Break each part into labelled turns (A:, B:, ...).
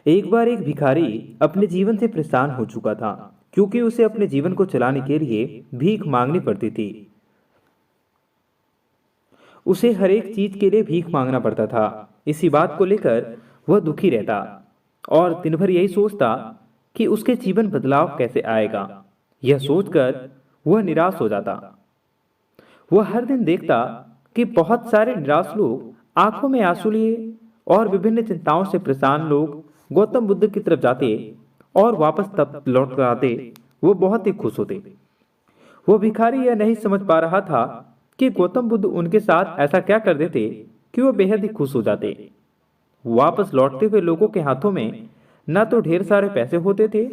A: एक बार एक भिखारी अपने जीवन से परेशान हो चुका था, क्योंकि उसे अपने जीवन को चलाने के लिए भीख मांगनी पड़ती थी। उसे हर एक चीज के लिए भीख मांगना पड़ता था। इसी बात को लेकर वह दुखी रहता और दिन भर यही सोचता कि उसके जीवन बदलाव कैसे आएगा। यह सोचकर वह निराश हो जाता। वह हर दिन देखता कि बहुत सारे निराश लोग आंखों में आंसू लिए और विभिन्न चिंताओं से परेशान लोग गौतम बुद्ध की तरफ जाते और वापस तब लौट कर आते। वो बहुत ही खुश होते। वो भिखारी यह नहीं समझ पा रहा था कि गौतम बुद्ध उनके साथ ऐसा क्या कर देते कि वो बेहद ही खुश हो जाते। वापस लौटते हुए लोगों के हाथों में न तो ढेर सारे पैसे होते थे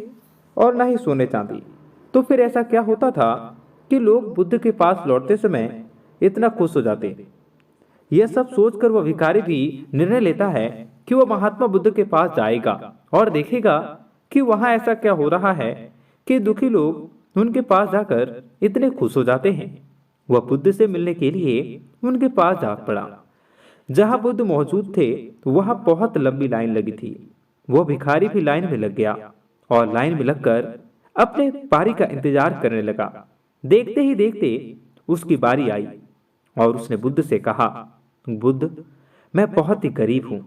A: और न ही सोने चांदी। तो फिर ऐसा क्या होता था कि लोग बुद्ध के पास लौटते समय इतना खुश हो जाते। यह सब सोचकर वह भिखारी भी निर्णय लेता है कि वह महात्मा बुद्ध के पास जाएगा और देखेगा कि वहां ऐसा क्या हो रहा है कि दुखी लोग उनके पास जाकर इतने खुश हो जाते हैं। वह बुद्ध से मिलने के लिए उनके पास जा पड़ा। जहां बुद्ध मौजूद थे वहां बहुत लंबी लाइन लगी थी। वह भिखारी भी लाइन में लग गया और लाइन में लगकर अपने बारी का इंतजार करने लगा। देखते ही देखते उसकी बारी आई और उसने बुद्ध से कहा, बुद्ध, मैं बहुत ही गरीब हूं,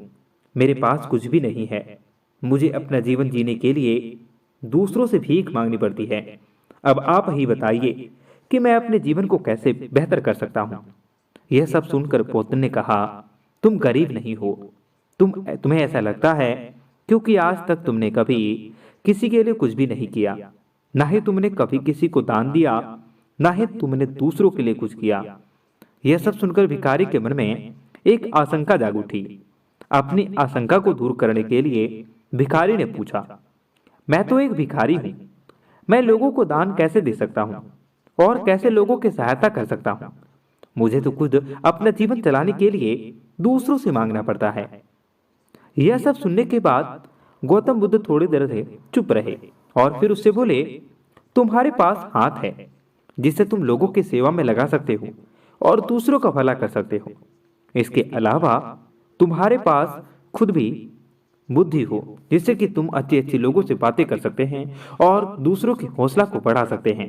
A: मेरे पास कुछ भी नहीं है। मुझे अपना जीवन जीने के लिए दूसरों से भीख मांगनी पड़ती है। अब आप ही बताइए कि मैं अपने जीवन को कैसे बेहतर कर सकता हूं। यह सब सुनकर बुद्ध ने कहा, तुम गरीब नहीं हो। तुम्हें ऐसा लगता है क्योंकि आज तक तुमने कभी किसी के लिए कुछ भी नहीं किया, ना ही तुमने कभी किसी को दान दिया, ना ही तुमने दूसरों के लिए कुछ किया। यह सब सुनकर भिखारी के मन में एक आशंका जाग उठी। अपनी आशंका को दूर करने के लिए भिखारी ने पूछा, मैं तो एक भिखारी हूं, मैं लोगों को दान कैसे दे सकता हूं और कैसे लोगों की सहायता कर सकता हूं। मुझे तो खुद अपना जीवन चलाने के लिए दूसरों से मांगना पड़ता है। यह सब सुनने के बाद गौतम बुद्ध थोड़ी देर से चुप रहे और फिर उससे बोले, तुम्हारे पास हाथ है जिसे तुम लोगों की सेवा में लगा सकते हो और दूसरों का भला कर सकते हो। इसके अलावा तुम्हारे पास खुद भी बुद्धि हो जिससे कि तुम अच्छे अच्छे लोगों से बातें कर सकते हैं और दूसरों की हौसला को बढ़ा सकते हैं।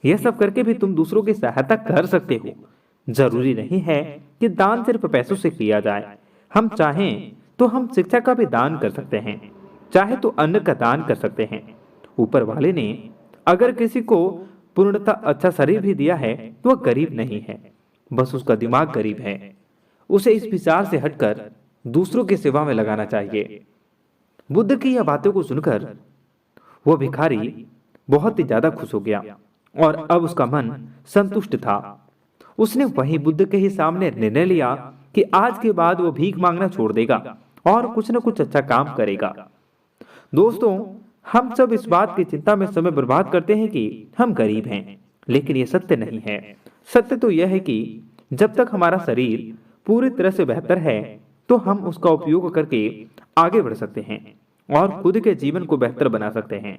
A: यह सब करके भी तुम दूसरों की सहायता कर सकते हो। जरूरी नहीं है कि दान सिर्फ पैसों से किया जाए। हम चाहें तो हम शिक्षा का भी दान कर सकते हैं, चाहे तो अन्न का दान कर सकते हैं। ऊपर वाले ने अगर किसी को पूर्णतः अच्छा शरीर भी दिया है तो वह गरीब नहीं है, बस उसका दिमाग गरीब है। उसे इस विचार से हटकर दूसरों की सेवा में लगाना चाहिए। बुद्ध की यह बातों को सुनकर वह भिखारी बहुत ही ज्यादा खुश हो गया और अब उसका मन संतुष्ट था। उसने वही बुद्ध के ही सामने निर्णय लिया कि आज के बाद वो भीख मांगना छोड़ देगा और कुछ न कुछ अच्छा काम करेगा। दोस्तों, हम सब इस बात की चिंता में समय बर्बाद करते हैं कि हम गरीब हैं, लेकिन यह सत्य नहीं है। सत्य तो यह है कि जब तक हमारा शरीर पूरी तरह से बेहतर है तो हम उसका उपयोग करके आगे बढ़ सकते हैं और खुद के जीवन को बेहतर बना सकते हैं।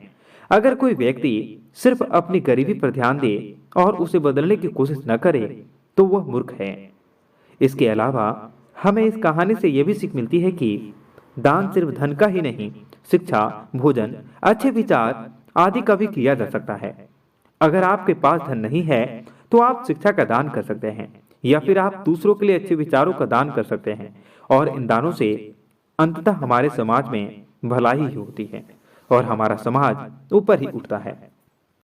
A: अगर कोई व्यक्ति सिर्फ अपनी गरीबी पर ध्यान दे और उसे बदलने की कोशिश न करे तो वह मूर्ख है। इसके अलावा हमें इस कहानी से यह भी सीख मिलती है कि दान सिर्फ धन का ही नहीं, शिक्षा, भोजन, अच्छे विचार आदि का भी किया जा सकता है। अगर आपके पास धन नहीं है तो आप शिक्षा का दान कर सकते हैं या फिर आप दूसरों के लिए अच्छे विचारों का दान कर सकते हैं और इन दानों से अंततः हमारे समाज में भलाई ही होती है और हमारा समाज ऊपर ही उठता है।